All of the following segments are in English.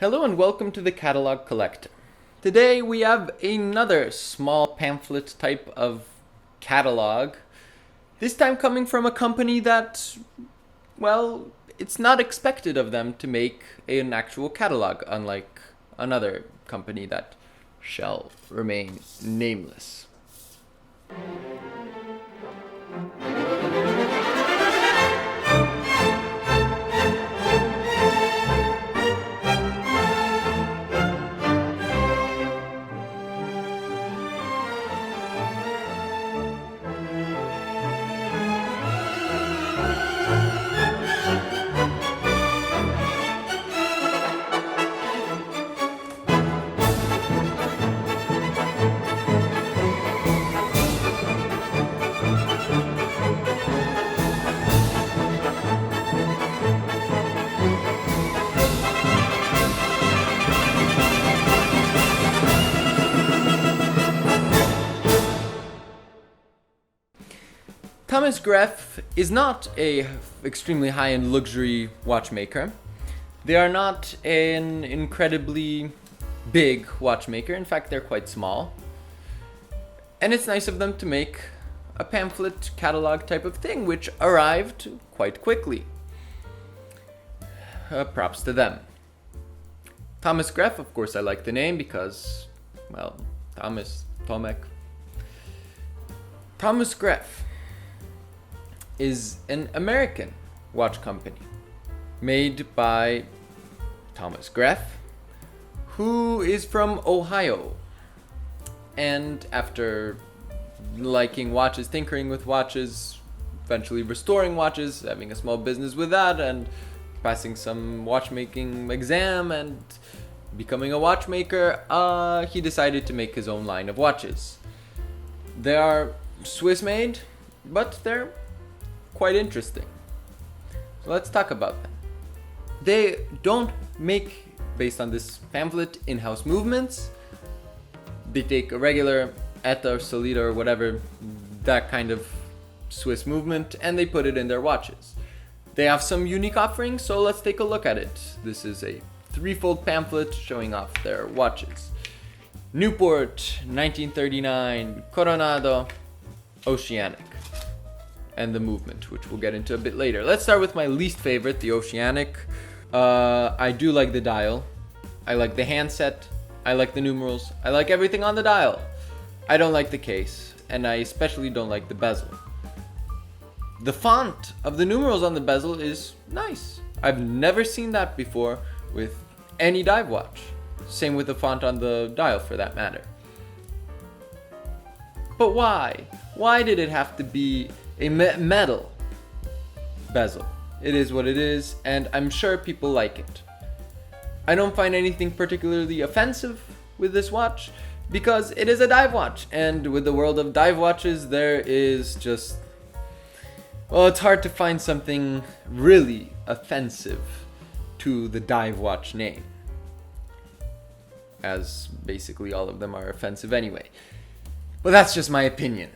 Hello and welcome to the Catalog Collector. Today we have another small pamphlet type of catalog. This time coming from a company that, well, it's not expected of them to make an actual catalog, unlike another company that shall remain nameless. Thomas Gref is not a extremely high-end luxury watchmaker. They are not an incredibly big watchmaker. In fact, they're quite small. And it's nice of them to make a pamphlet catalog type of thing, which arrived quite quickly. Props to them. Thomas Gref, of course, I like the name because, well, Tomek. Thomas Gref is an American watch company made by Thomas Gref, who is from Ohio. And after liking watches, tinkering with watches, eventually restoring watches, having a small business with that, and passing some watchmaking exam and becoming a watchmaker, he decided to make his own line of watches. They are Swiss made, but they're quite interesting. So let's talk about them. They don't make, based on this pamphlet, in-house movements. They take a regular ETA or Solida or whatever, that kind of Swiss movement, and they put it in their watches. They have some unique offerings, so let's take a look at it. This is a threefold pamphlet showing off their watches. Newport, 1939, Coronado, Oceanic, and the movement, which we'll get into a bit later. Let's start with my least favorite, the Oceanic. I do like the dial. I like the handset. I like the numerals. I like everything on the dial. I don't like the case, and I especially don't like the bezel. The font of the numerals on the bezel is nice. I've never seen that before with any dive watch. Same with the font on the dial, for that matter. But why? Why did it have to be a metal bezel? It is what it is, and I'm sure people like it. I don't find anything particularly offensive with this watch because it is a dive watch, and with the world of dive watches, there is just, well, it's hard to find something really offensive to the dive watch name, as basically all of them are offensive anyway. But that's just my opinion.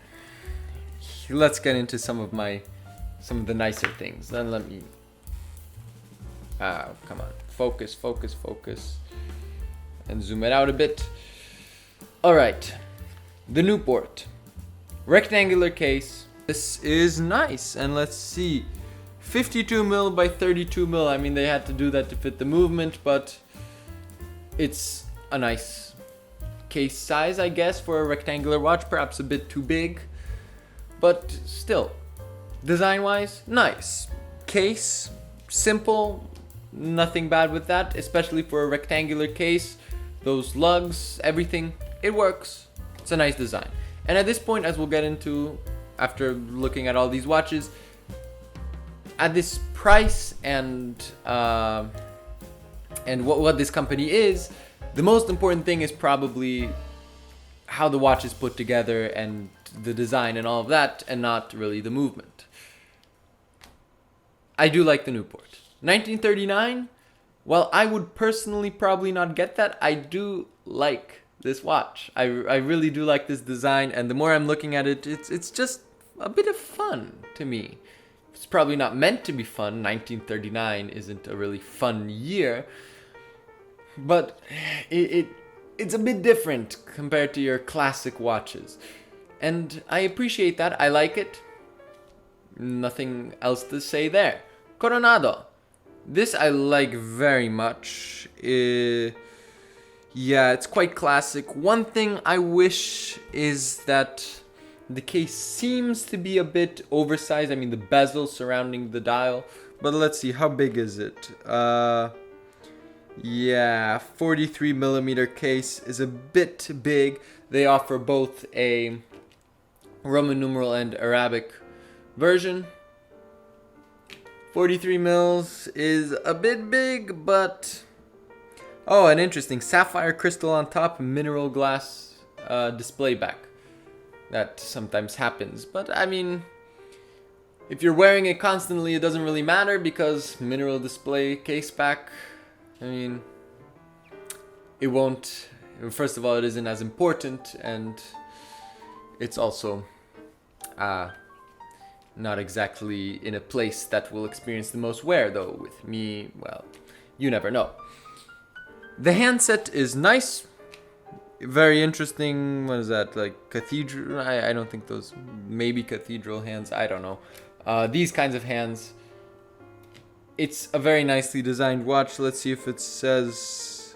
Let's get into some of the nicer things. Then let me, come on, focus, and zoom it out a bit. All right, the Newport, rectangular case. This is nice, and let's see, 52 mil by 32 mil. I mean, they had to do that to fit the movement, but it's a nice case size, I guess, for a rectangular watch. Perhaps a bit too big, but still, design-wise, nice. Case, simple, nothing bad with that, especially for a rectangular case. Those lugs, everything, it works. It's a nice design. And at this point, as we'll get into after looking at all these watches, at this price and what this company is, the most important thing is probably how the watch is put together and the design and all of that, and not really the movement. I do like the Newport. 1939, well, I would personally probably not get that. I do like this watch. I really do like this design, and the more I'm looking at it, it's just a bit of fun to me. It's probably not meant to be fun. 1939 isn't a really fun year, but it's a bit different compared to your classic watches. And I appreciate that. I like it. Nothing else to say there. Coronado. This I like very much. Yeah, it's quite classic. One thing I wish is that the case seems to be a bit oversized. I mean, the bezel surrounding the dial. But let's see, how big is it? Yeah, 43 millimeter case is a bit big. They offer both a Roman numeral and Arabic version. 43 mils is a bit big, but... Oh, and interesting. Sapphire crystal on top, mineral glass display back. That sometimes happens. But, I mean, if you're wearing it constantly, it doesn't really matter because mineral display case back, I mean, it won't... First of all, it isn't as important, and it's also... not exactly in a place that will experience the most wear, though. With me, well, you never know. The handset is nice, very interesting. What is that, like cathedral? I don't think those, maybe cathedral hands, I don't know. These kinds of hands. It's a very nicely designed watch. Let's see if it says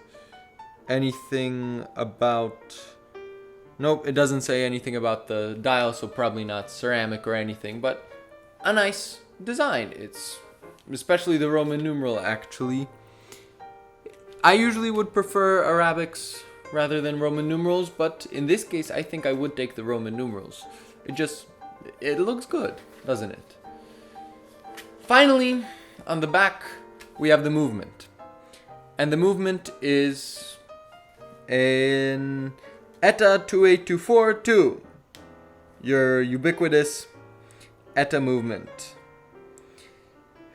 anything about... Nope, it doesn't say anything about the dial, so probably not ceramic or anything, but a nice design. It's especially the Roman numeral, actually. I usually would prefer Arabics rather than Roman numerals, but in this case, I think I would take the Roman numerals. It looks good, doesn't it? Finally, on the back, we have the movement. And the movement is an ETA 28242, your ubiquitous ETA movement.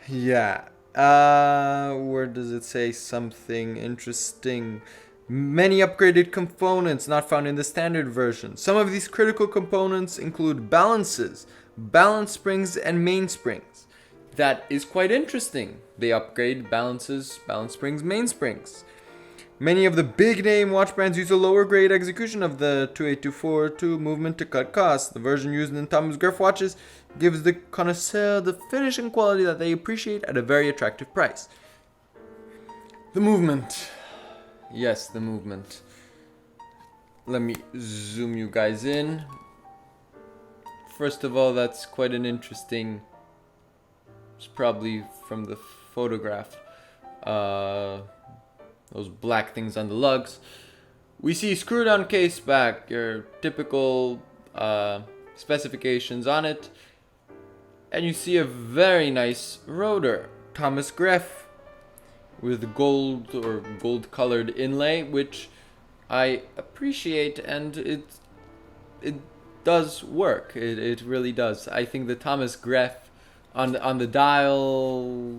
Yeah. Where does it say something interesting? Many upgraded components not found in the standard version. Some of these critical components include balances, balance springs, and mainsprings. That is quite interesting. They upgrade balances, balance springs, mainsprings. Many of the big name watch brands use a lower grade execution of the 28242 movement to cut costs. The version used in Thomas Gref watches gives the connoisseur the finish and quality that they appreciate at a very attractive price. The movement. Yes, the movement. Let me zoom you guys in. First of all, that's quite an interesting... It's probably from the photograph. Those black things on the lugs. We see screwed on case back, your typical specifications on it. And you see a very nice rotor, Thomas Gref, with gold or gold colored inlay, which I appreciate, and it does work. It really does. I think the Thomas Gref on the dial,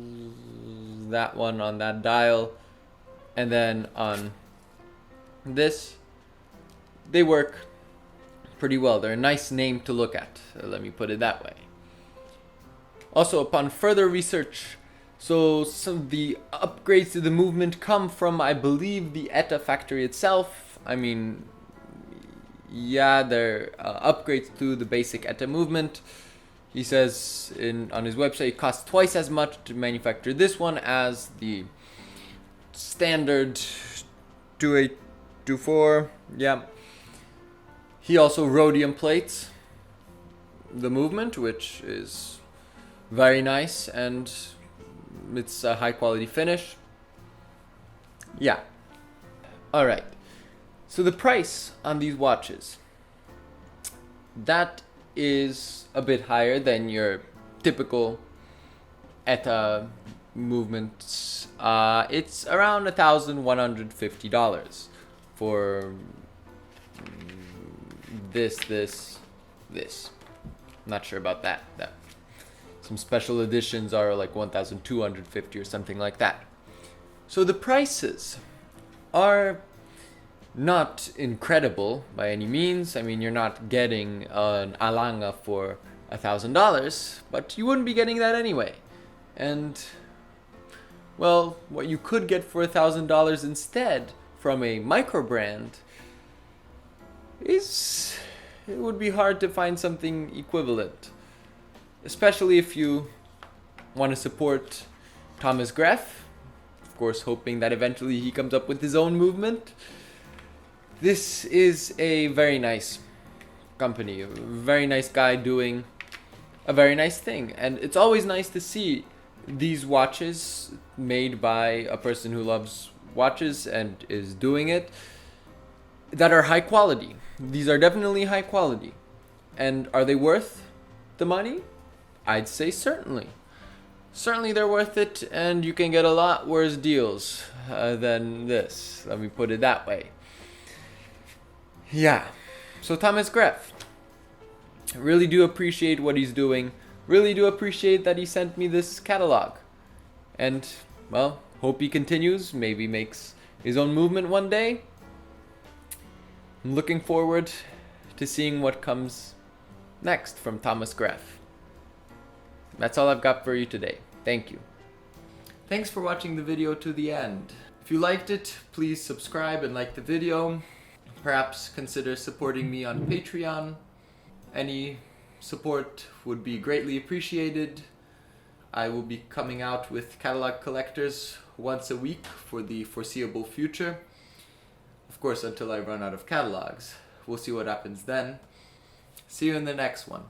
that one on that dial, and then on this, they work pretty well. They're a nice name to look at, let me put it that way. Also, upon further research, so some of the upgrades to the movement come from, I believe, the ETA factory itself. I mean, yeah, they're upgrades to the basic ETA movement. He says on his website it costs twice as much to manufacture this one as the standard 2824. Yeah. He also rhodium plates the movement, which is very nice, and it's a high quality finish. Yeah. Alright. So the price on these watches, that is a bit higher than your typical ETA movements. It's around $1,150 for this. Not sure about that. Some special editions are like 1,250 or something like that. So the prices are not incredible by any means. I mean, you're not getting an Alanga for $1,000, but you wouldn't be getting that anyway. And Well, what you could get for $1,000 instead from a Microbrand is, it would be hard to find something equivalent. Especially if you want to support Thomas Gref, of course hoping that eventually he comes up with his own movement. This is a very nice company, a very nice guy doing a very nice thing. And it's always nice to see these watches made by a person who loves watches and is doing it that are high quality. These are definitely high quality. And are they worth the money? I'd say certainly. Certainly they're worth it, and you can get a lot worse deals than this. Let me put it that way. Yeah. So Thomas Gref, really do appreciate what he's doing. Really do appreciate that he sent me this catalog. And, well, hope he continues. Maybe makes his own movement one day. I'm looking forward to seeing what comes next from Thomas Gref. That's all I've got for you today. Thank you. Thanks for watching the video to the end. If you liked it, please subscribe and like the video. Perhaps consider supporting me on Patreon. Any support would be greatly appreciated. I will be coming out with catalog collectors once a week for the foreseeable future. Of course, until I run out of catalogs. We'll see what happens then. See you in the next one.